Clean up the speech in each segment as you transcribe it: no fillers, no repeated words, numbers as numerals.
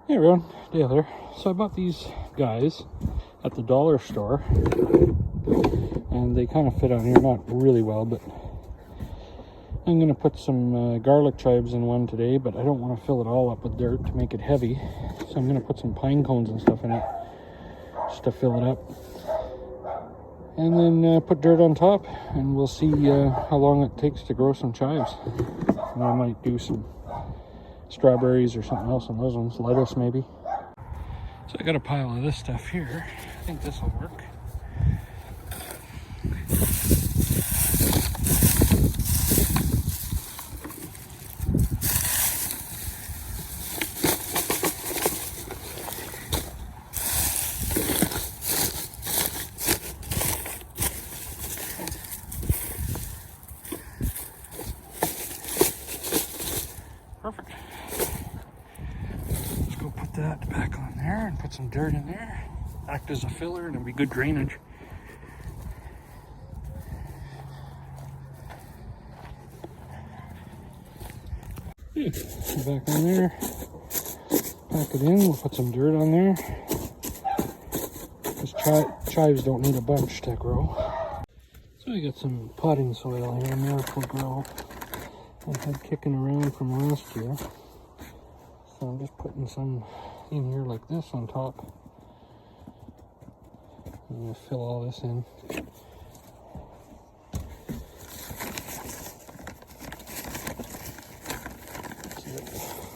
Hey everyone, Dale here. So I bought these guys at the dollar store, and they kind of fit on here, not really well, but I'm going to put some garlic chives in one today, but I don't want to fill it all up with dirt to make it heavy, so I'm going to put some pine cones and stuff in it just to fill it up, and then put dirt on top, and we'll see how long it takes to grow some chives. And I might do some strawberries or something else on those ones, lettuce maybe. So I got a pile of this stuff here. I think this will work. Perfect. Let's go put that back on there and put some dirt in there. Act as a filler and it'll be good drainage. Back on there. Pack it in. We'll put some dirt on there. Because chives don't need a bunch to grow. So I got some potting soil here. Miracle Grow. I had kicking around from last year. So I'm just putting some in here like this on top. I'm going to fill all this in.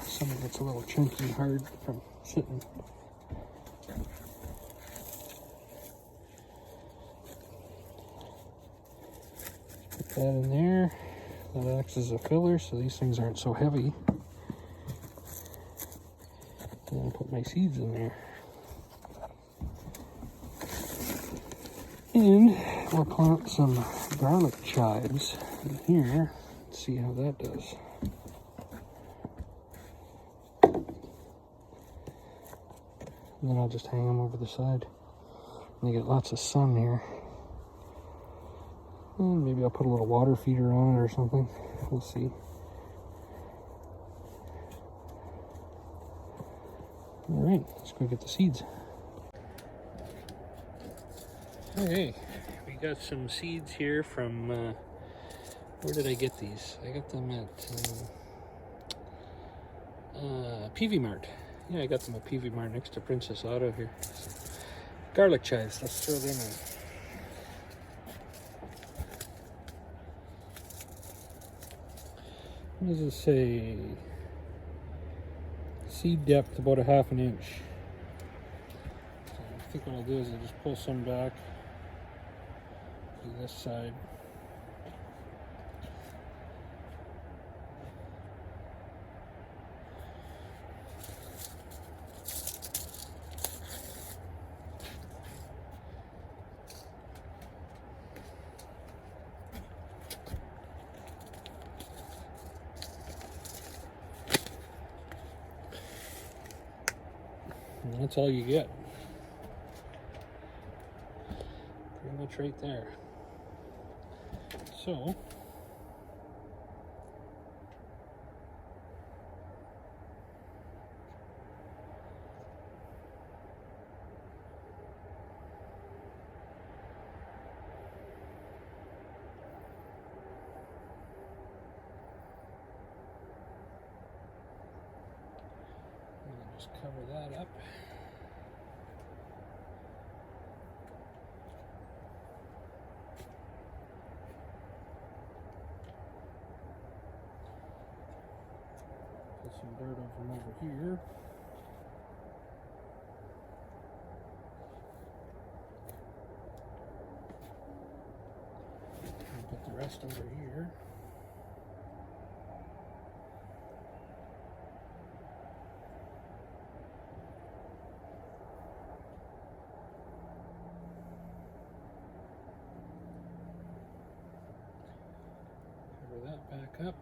Some of it's a little chunky and hard from sitting. Put that in there. That acts as a filler so these things aren't so heavy. And then put my seeds in there. And we'll plant some garlic chives in here. Let's see how that does. And then I'll just hang them over the side. And they get lots of sun here. And maybe I'll put a little water feeder on it or something. We'll see. Alright, let's go get the seeds. Okay, we got some seeds here from, where did I get these? I got them at PV Mart. Yeah, I got them at PV Mart next to Princess Auto here. So, garlic chives, let's throw them in. What does it say? Seed depth about 1/2 inch. So I think what I'll do is I'll just pull some back to this side. And that's all you get. Pretty much right there. So, just cover that up. Put some dirt over here. And put the rest over here. That back up.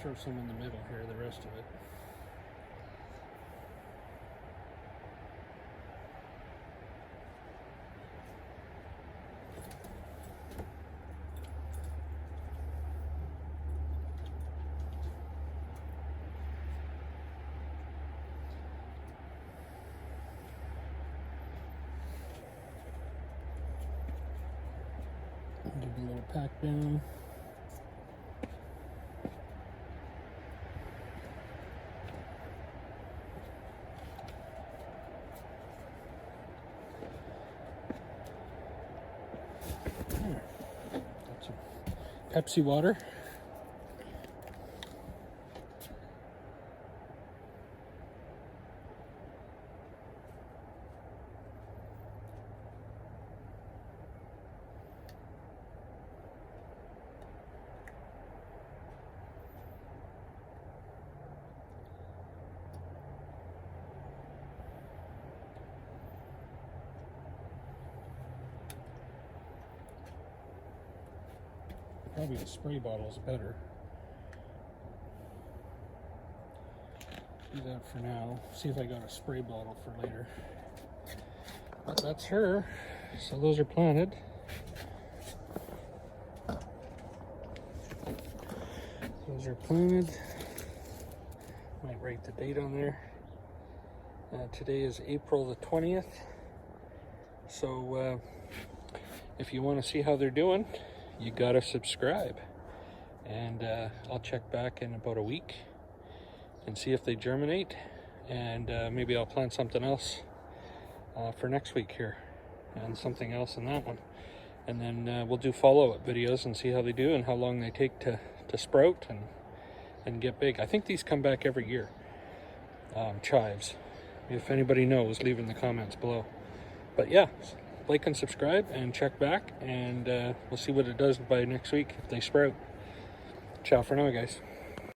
Throw some in the middle here, the rest of it. Give it a little pack down. Got some Pepsi water. Probably a spray bottle is better. Do that for now. See if I got a spray bottle for later. But that's her. So those are planted. Those are planted. Might write the date on there. Today is April the 20th. So if you want to see how they're doing, you gotta subscribe, and I'll check back in about a week and see if they germinate, and maybe I'll plant something else for next week here, and something else in that one, and then we'll do follow-up videos and see how they do and how long they take to sprout and get big. I think these come back every year. Chives. If anybody knows, leave in the comments below. But yeah, like and subscribe and check back, and we'll see what it does by next week if they sprout. Ciao for now, guys.